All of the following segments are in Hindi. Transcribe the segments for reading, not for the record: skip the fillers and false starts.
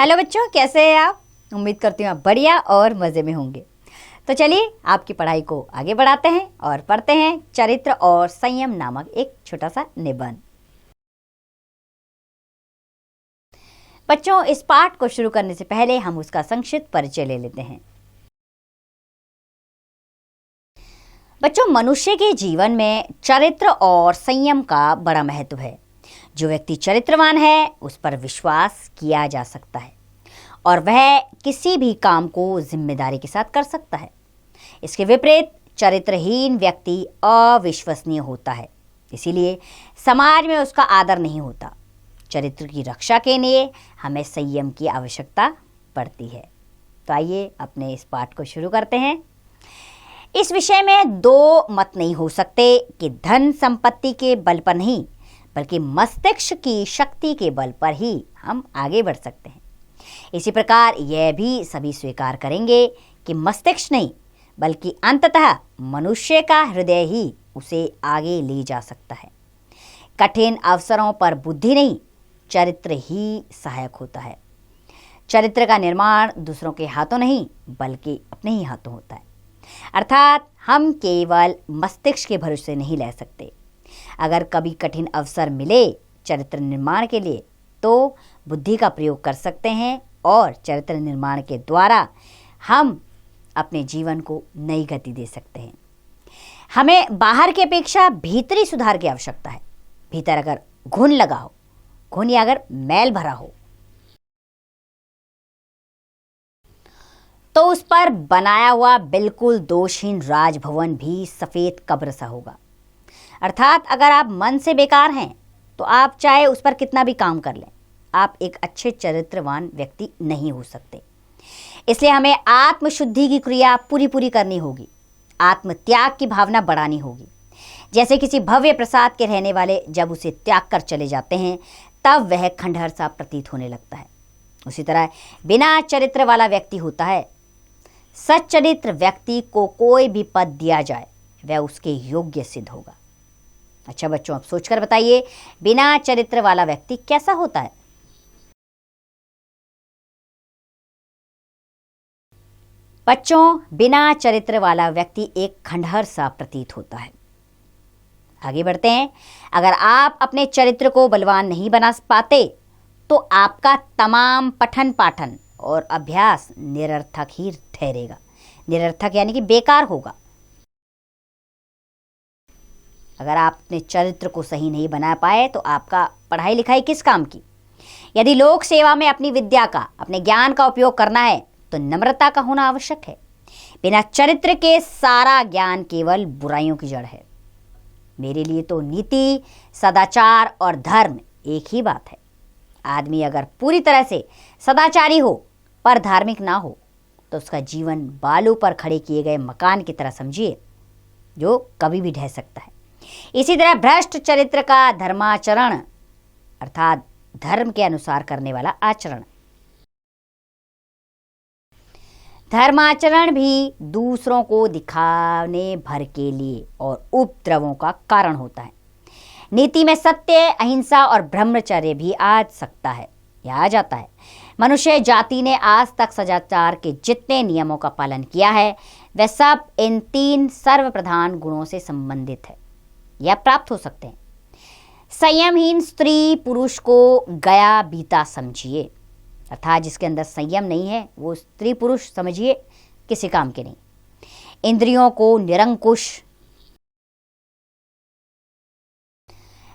हेलो बच्चों, कैसे हैं आप। उम्मीद करती हूँ आप बढ़िया और मज़े में होंगे। तो चलिए आपकी पढ़ाई को आगे बढ़ाते हैं और पढ़ते हैं चरित्र और संयम नामक एक छोटा सा निबंध। बच्चों, इस पाठ को शुरू करने से पहले हम उसका संक्षिप्त परिचय ले लेते हैं। बच्चों, मनुष्य के जीवन में चरित्र और संयम का बड़ा महत्व है। जो व्यक्ति चरित्रवान है उस पर विश्वास किया जा सकता है और वह किसी भी काम को जिम्मेदारी के साथ कर सकता है। इसके विपरीत चरित्रहीन व्यक्ति अविश्वसनीय होता है, इसीलिए समाज में उसका आदर नहीं होता। चरित्र की रक्षा के लिए हमें संयम की आवश्यकता पड़ती है। तो आइए अपने इस पाठ को शुरू करते हैं। इस विषय में दो मत नहीं हो सकते कि धन संपत्ति के बल पर नहीं बल्कि मस्तिष्क की शक्ति के बल पर ही हम आगे बढ़ सकते हैं। इसी प्रकार यह भी सभी स्वीकार करेंगे कि मस्तिष्क नहीं बल्कि अंततः मनुष्य का हृदय ही उसे आगे ले जा सकता है। कठिन अवसरों पर बुद्धि नहीं, चरित्र ही सहायक होता है। चरित्र का निर्माण दूसरों के हाथों नहीं बल्कि अपने ही हाथों होता है। अर्थात हम केवल मस्तिष्क के भरोसे नहीं रह सकते। अगर कभी कठिन अवसर मिले चरित्र निर्माण के लिए तो बुद्धि का प्रयोग कर सकते हैं और चरित्र निर्माण के द्वारा हम अपने जीवन को नई गति दे सकते हैं। हमें बाहर की अपेक्षा भीतरी सुधार की आवश्यकता है। भीतर अगर घुन लगा हो, घुन या अगर मैल भरा हो, तो उस पर बनाया हुआ बिल्कुल दोषहीन राजभवन भी सफेद कब्र सा होगा। अर्थात अगर आप मन से बेकार हैं तो आप चाहे उस पर कितना भी काम कर लें, आप एक अच्छे चरित्रवान व्यक्ति नहीं हो सकते। इसलिए हमें आत्मशुद्धि की क्रिया पूरी करनी होगी। आत्मत्याग की भावना बढ़ानी होगी। जैसे किसी भव्य प्रसाद के रहने वाले जब उसे त्याग कर चले जाते हैं तब वह खंडहर सा प्रतीत होने लगता है, उसी तरह बिना चरित्र वाला व्यक्ति होता है। सच्चरित्र व्यक्ति को कोई भी पद दिया जाए वह उसके योग्य सिद्ध होगा। अच्छा बच्चों, आप सोचकर बताइए, बिना चरित्र वाला व्यक्ति कैसा होता है। बच्चों, बिना चरित्र वाला व्यक्ति एक खंडहर सा प्रतीत होता है। आगे बढ़ते हैं। अगर आप अपने चरित्र को बलवान नहीं बना पाते तो आपका तमाम पठन पाठन और अभ्यास निरर्थक ही ठहरेगा। निरर्थक यानी कि बेकार होगा। अगर आप अपने चरित्र को सही नहीं बना पाए तो आपका पढ़ाई लिखाई किस काम की। यदि लोक सेवा में अपनी विद्या का, अपने ज्ञान का उपयोग करना है तो नम्रता का होना आवश्यक है। बिना चरित्र के सारा ज्ञान केवल बुराइयों की जड़ है। मेरे लिए तो नीति, सदाचार और धर्म एक ही बात है। आदमी अगर पूरी तरह से सदाचारी हो पर धार्मिक ना हो तो उसका जीवन बालू पर खड़े किए गए मकान की तरह समझिए, जो कभी भी ढह सकता है। इसी तरह भ्रष्ट चरित्र का धर्माचरण अर्थात धर्म के अनुसार करने वाला आचरण, धर्माचरण भी दूसरों को दिखाने भर के लिए और उपद्रवों का कारण होता है। नीति में सत्य, अहिंसा और ब्रह्मचर्य भी आ सकता है या आ जाता है। मनुष्य जाति ने आज तक सदाचार के जितने नियमों का पालन किया है वह सब इन तीन सर्वप्रधान गुणों से संबंधित है या प्राप्त हो सकते हैं। संयमहीन स्त्री पुरुष को गया बीता समझिए, अर्थात जिसके अंदर संयम नहीं है वो स्त्री पुरुष समझिए किसी काम के नहीं। इंद्रियों को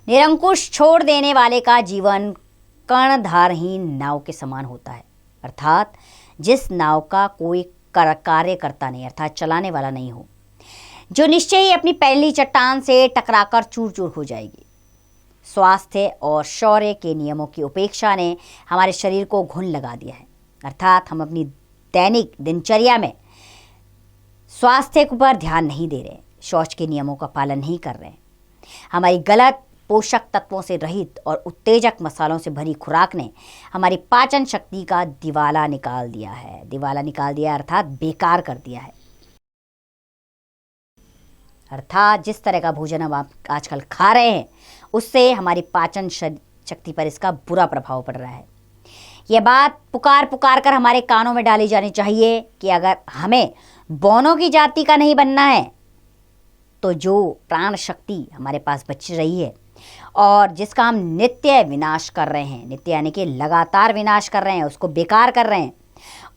निरंकुश छोड़ देने वाले का जीवन कर्णधारहीन नाव के समान होता है। अर्थात जिस नाव का कोई कार्यकर्ता नहीं अर्थात चलाने वाला नहीं हो, जो निश्चय ही अपनी पहली चट्टान से टकराकर चूर चूर हो जाएगी। स्वास्थ्य और शौर्य के नियमों की उपेक्षा ने हमारे शरीर को घुन लगा दिया है। अर्थात हम अपनी दैनिक दिनचर्या में स्वास्थ्य पर ध्यान नहीं दे रहे, शौच के नियमों का पालन नहीं कर रहे। हमारी गलत पोषक तत्वों से रहित और उत्तेजक मसालों से भरी खुराक ने हमारी पाचन शक्ति का दिवाला निकाल दिया है। अर्थात बेकार कर दिया है। अर्थात जिस तरह का भोजन हम आप आजकल खा रहे हैं उससे हमारी पाचन शक्ति पर इसका बुरा प्रभाव पड़ रहा है। यह बात पुकार पुकार कर हमारे कानों में डाली जानी चाहिए कि अगर हमें बौनों की जाति का नहीं बनना है तो जो प्राण शक्ति हमारे पास बच रही है और जिसका हम नित्य विनाश कर रहे हैं, नित्य यानी कि लगातार विनाश कर रहे हैं, उसको बेकार कर रहे हैं,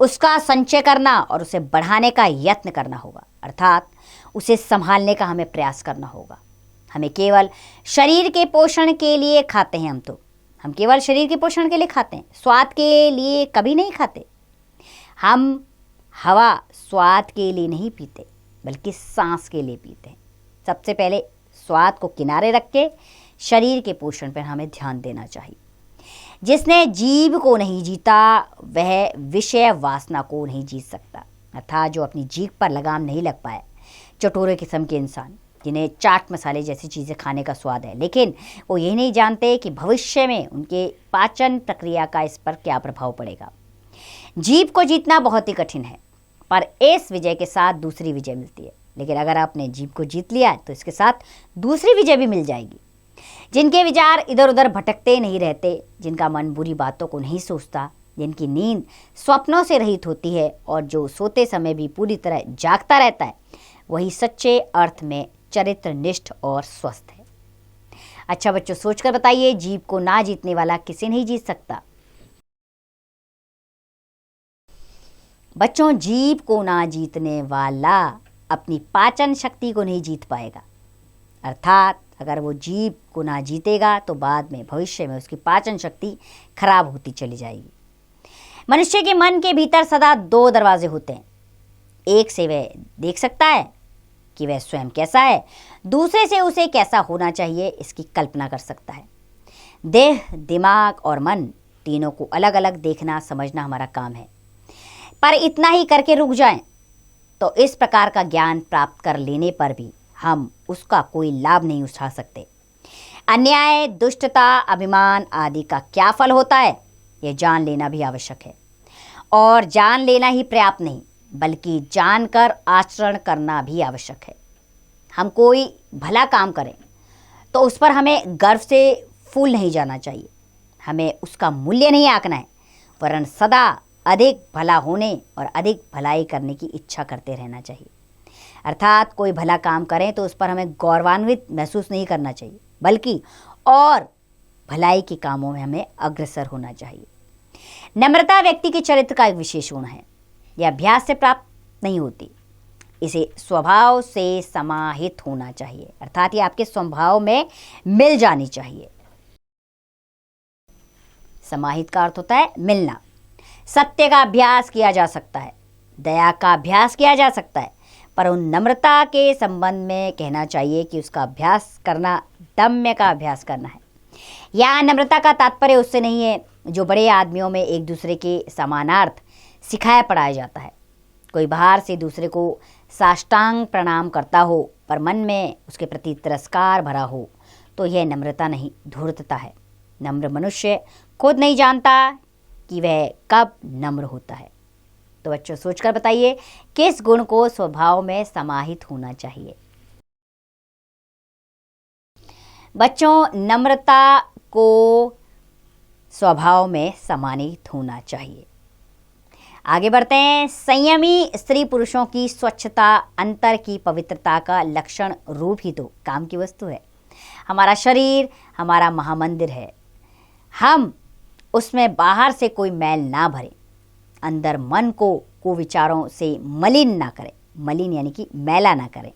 उसका संचय करना और उसे बढ़ाने का यत्न करना होगा। अर्थात उसे संभालने का हमें प्रयास करना होगा। हमें केवल शरीर के पोषण के लिए खाते हैं, हम केवल शरीर के पोषण के लिए खाते हैं, स्वाद के लिए कभी नहीं खाते। हम हवा स्वाद के लिए नहीं पीते बल्कि सांस के लिए पीते हैं। सबसे पहले स्वाद को किनारे रख के शरीर के पोषण पर हमें ध्यान देना चाहिए। जिसने जीभ को नहीं जीता वह विषय वासना को नहीं जीत सकता। अर्थात जो अपनी जीभ पर लगाम नहीं लग पाए, चटोरे किस्म के इंसान जिन्हें चाट मसाले जैसी चीज़ें खाने का स्वाद है, लेकिन वो ये नहीं जानते कि भविष्य में उनके पाचन प्रक्रिया का इस पर क्या प्रभाव पड़ेगा। जीभ को जीतना बहुत ही कठिन है, पर इस विजय के साथ दूसरी विजय मिलती है। लेकिन अगर आपने जीभ को जीत लिया तो इसके साथ दूसरी विजय भी मिल जाएगी। जिनके विचार इधर उधर भटकते नहीं रहते, जिनका मन बुरी बातों को नहीं सोचता, जिनकी नींद स्वप्नों से रहित होती है और जो सोते समय भी पूरी तरह जागता रहता है, वही सच्चे अर्थ में चरित्रनिष्ठ और स्वस्थ है। अच्छा बच्चों, सोचकर बताइए, जीभ को ना जीतने वाला किसे नहीं जीत सकता? बच्चों, जीभ को ना जीतने वाला अपनी पाचन शक्ति को नहीं जीत पाएगा। अर्थात अगर वो जीभ को ना जीतेगा तो बाद में भविष्य में उसकी पाचन शक्ति खराब होती चली जाएगी। मनुष्य के मन के भीतर सदा दो दरवाजे होते हैं। एक से वह देख सकता है कि वह स्वयं कैसा है, दूसरे से उसे कैसा होना चाहिए इसकी कल्पना कर सकता है। देह, दिमाग और मन तीनों को अलग अलग देखना समझना हमारा काम है। पर इतना ही करके रुक जाएं तो इस प्रकार का ज्ञान प्राप्त कर लेने पर भी हम उसका कोई लाभ नहीं उठा सकते। अन्याय, दुष्टता, अभिमान आदि का क्या फल होता है, यह जान लेना भी आवश्यक है। और जान लेना ही पर्याप्त नहीं, बल्कि जानकर आचरण करना भी आवश्यक है। हम कोई भला काम करें तो उस पर हमें गर्व से फूल नहीं जाना चाहिए। हमें उसका मूल्य नहीं आंकना है, वरन सदा अधिक भला होने और अधिक भलाई करने की इच्छा करते रहना चाहिए। अर्थात कोई भला काम करें तो उस पर हमें गौरवान्वित महसूस नहीं करना चाहिए, बल्कि और भलाई के कामों में हमें अग्रसर होना चाहिए। नम्रता व्यक्ति के चरित्र का एक विशेष गुण है। यह अभ्यास से प्राप्त नहीं होती, इसे स्वभाव से समाहित होना चाहिए। अर्थात ये आपके स्वभाव में मिल जानी चाहिए। समाहित का अर्थ होता है मिलना। सत्य का अभ्यास किया जा सकता है, दया का अभ्यास किया जा सकता है, पर उन नम्रता के संबंध में कहना चाहिए कि उसका अभ्यास करना दम्य का अभ्यास करना है। यहाँ नम्रता का तात्पर्य उससे नहीं है जो बड़े आदमियों में एक दूसरे के समानार्थ सिखाया पढ़ाया जाता है। कोई बाहर से दूसरे को साष्टांग प्रणाम करता हो पर मन में उसके प्रति तिरस्कार भरा हो तो यह नम्रता नहीं, धूर्तता है। नम्र मनुष्य खुद नहीं जानता कि वह कब नम्र होता है। तो बच्चों, सोचकर बताइए किस गुण को स्वभाव में समाहित होना चाहिए। बच्चों, नम्रता को स्वभाव में समाहित होना चाहिए। आगे बढ़ते हैं। संयमी स्त्री पुरुषों की स्वच्छता, अंतर की पवित्रता का लक्षण रूप ही तो काम की वस्तु है। हमारा शरीर हमारा महामंदिर है। हम उसमें बाहर से कोई मैल ना भरें, अंदर मन को कुविचारों से मलिन ना करें। मलिन यानी कि मैला ना करें।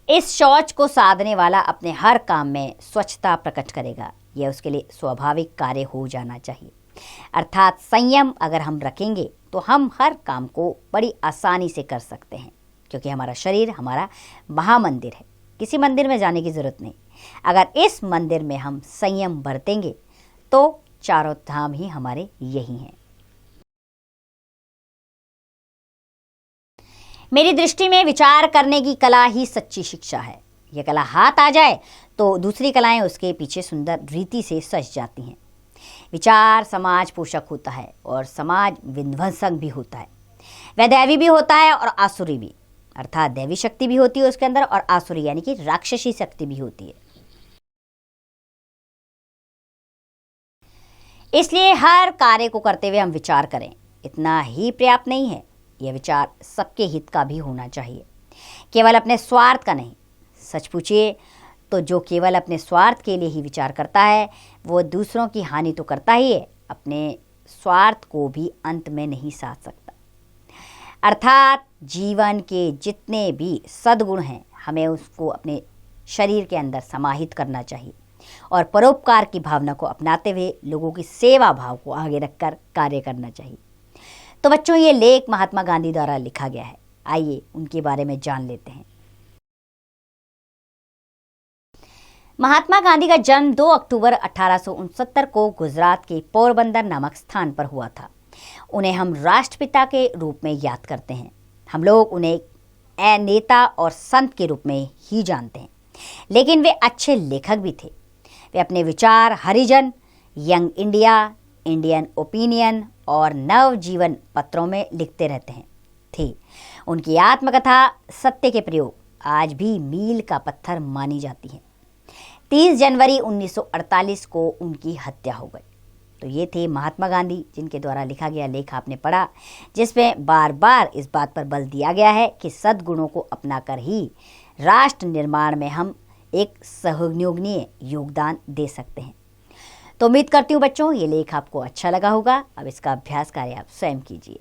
इस शौच को साधने वाला अपने हर काम में स्वच्छता प्रकट करेगा। यह उसके लिए स्वाभाविक कार्य हो जाना चाहिए। अर्थात संयम अगर हम रखेंगे तो हम हर काम को बड़ी आसानी से कर सकते हैं, क्योंकि हमारा शरीर हमारा महामंदिर है। किसी मंदिर में जाने की जरूरत नहीं। अगर इस मंदिर में हम संयम बरतेंगे तो चारों धाम ही हमारे यही हैं। मेरी दृष्टि में विचार करने की कला ही सच्ची शिक्षा है। यह कला हाथ आ जाए तो दूसरी कलाएं उसके पीछे सुंदर रीति से सज जाती हैं। विचार समाज पोषक होता है और समाज विध्वंसक भी होता है। वह दैवी भी होता है और आसुरी भी। अर्थात दैवी शक्ति भी होती है उसके अंदर और आसुरी यानी कि राक्षसी शक्ति भी होती है। इसलिए हर कार्य को करते हुए हम विचार करें, इतना ही पर्याप्त नहीं है। यह विचार सबके हित का भी होना चाहिए, केवल अपने स्वार्थ का नहीं। सच पूछिए तो जो केवल अपने स्वार्थ के लिए ही विचार करता है वो दूसरों की हानि तो करता ही है, अपने स्वार्थ को भी अंत में नहीं साध सकता। अर्थात जीवन के जितने भी सद्गुण हैं हमें उसको अपने शरीर के अंदर समाहित करना चाहिए और परोपकार की भावना को अपनाते हुए लोगों की सेवा भाव को आगे रखकर कार्य करना चाहिए। तो बच्चों, ये लेख महात्मा गांधी द्वारा लिखा गया है। आइए उनके बारे में जान लेते हैं। महात्मा गांधी का जन्म 2 अक्टूबर 1869 को गुजरात के पोरबंदर नामक स्थान पर हुआ था। उन्हें हम राष्ट्रपिता के रूप में याद करते हैं। हम लोग उन्हें एक नेता और संत के रूप में ही जानते हैं, लेकिन वे अच्छे लेखक भी थे। वे अपने विचार हरिजन, यंग इंडिया, इंडियन ओपिनियन और नवजीवन पत्रों में लिखते रहते हैं थे। उनकी आत्मकथा सत्य के प्रयोग आज भी मील का पत्थर मानी जाती है। 30 जनवरी 1948 को उनकी हत्या हो गई। तो ये थे महात्मा गांधी, जिनके द्वारा लिखा गया लेख आपने पढ़ा, जिसमें बार बार इस बात पर बल दिया गया है कि सद्गुणों को अपनाकर ही राष्ट्र निर्माण में हम एक सहयोगी योगदान दे सकते हैं। तो उम्मीद करती हूँ बच्चों ये लेख आपको अच्छा लगा होगा। अब इसका अभ्यास कार्य आप स्वयं कीजिए।